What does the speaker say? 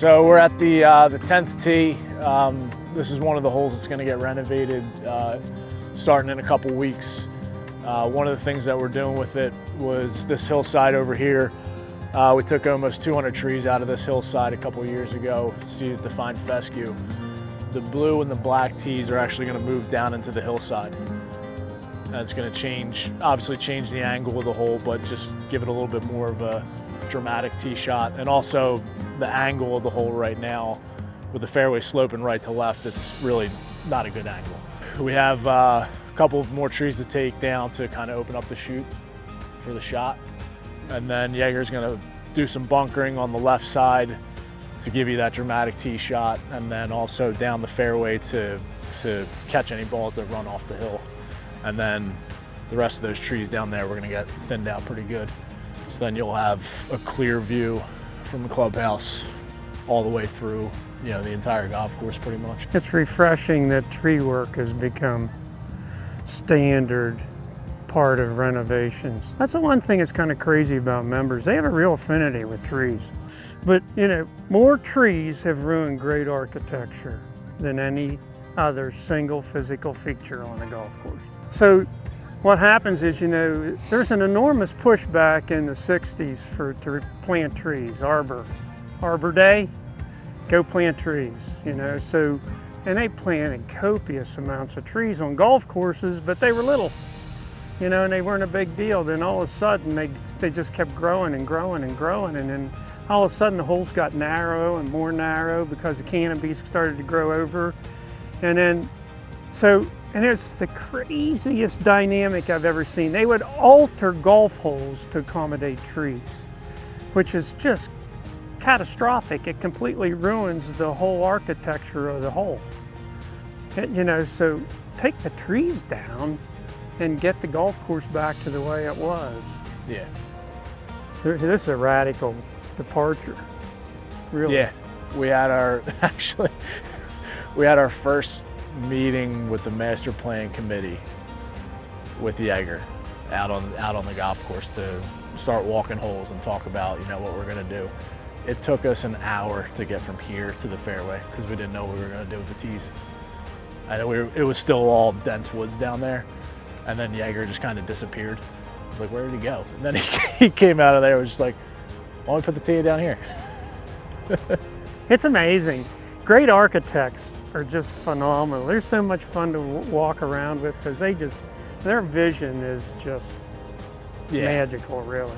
So we're at the 10th tee. This is one of the holes that's going to get renovated starting in a couple weeks. One of the things that we're doing with it was this hillside over here. We took almost 200 trees out of this hillside a couple years ago, seeded to find fescue. The blue and the black tees are actually going to move down into the hillside. And it's going to change, obviously change the angle of the hole, but just give it a little bit more of a dramatic tee shot. And also the angle of the hole right now, with the fairway sloping right to left, it's really not a good angle. We have a couple of more trees to take down to kind of open up the chute for the shot. And then Jaeger's going to do some bunkering on the left side to give you that dramatic tee shot, and then also down the fairway to catch any balls that run off the hill. And then the rest of those trees down there, we're going to get thinned out pretty good. So then you'll have a clear view from the clubhouse all the way through, you know, the entire golf course pretty much. It's refreshing that tree work has become standard part of renovations. That's the one thing that's kind of crazy about members. They have a real affinity with trees. But, you know, more trees have ruined great architecture than any other single physical feature on a golf course. So what happens is, you know, there's an enormous pushback in the 60s to plant trees. Arbor Day, go plant trees, you know. So, and they planted copious amounts of trees on golf courses, but they were little, you know, and they weren't a big deal. Then all of a sudden they just kept growing and growing and growing, and then all of a sudden the holes got narrow and more narrow because the canopies started to grow over. And then, and it's the craziest dynamic I've ever seen. They would alter golf holes to accommodate trees, which is just catastrophic. It completely ruins the whole architecture of the hole. You know, so take the trees down and get the golf course back to the way it was. Yeah. This is a radical departure, really. Yeah, we had our first meeting with the master plan committee with Jaeger out on the golf course to start walking holes and talk about, you know, what we're going to do. It took us an hour to get from here to the fairway because we didn't know what we were going to do with the tees. It was still all dense woods down there, and then Jaeger just kind of disappeared. I was like, where did he go? And then he came out of there and was just like, why don't we put the tee down here? It's amazing. Great architects are just phenomenal. They're so much fun to walk around with because their vision is just magical, really.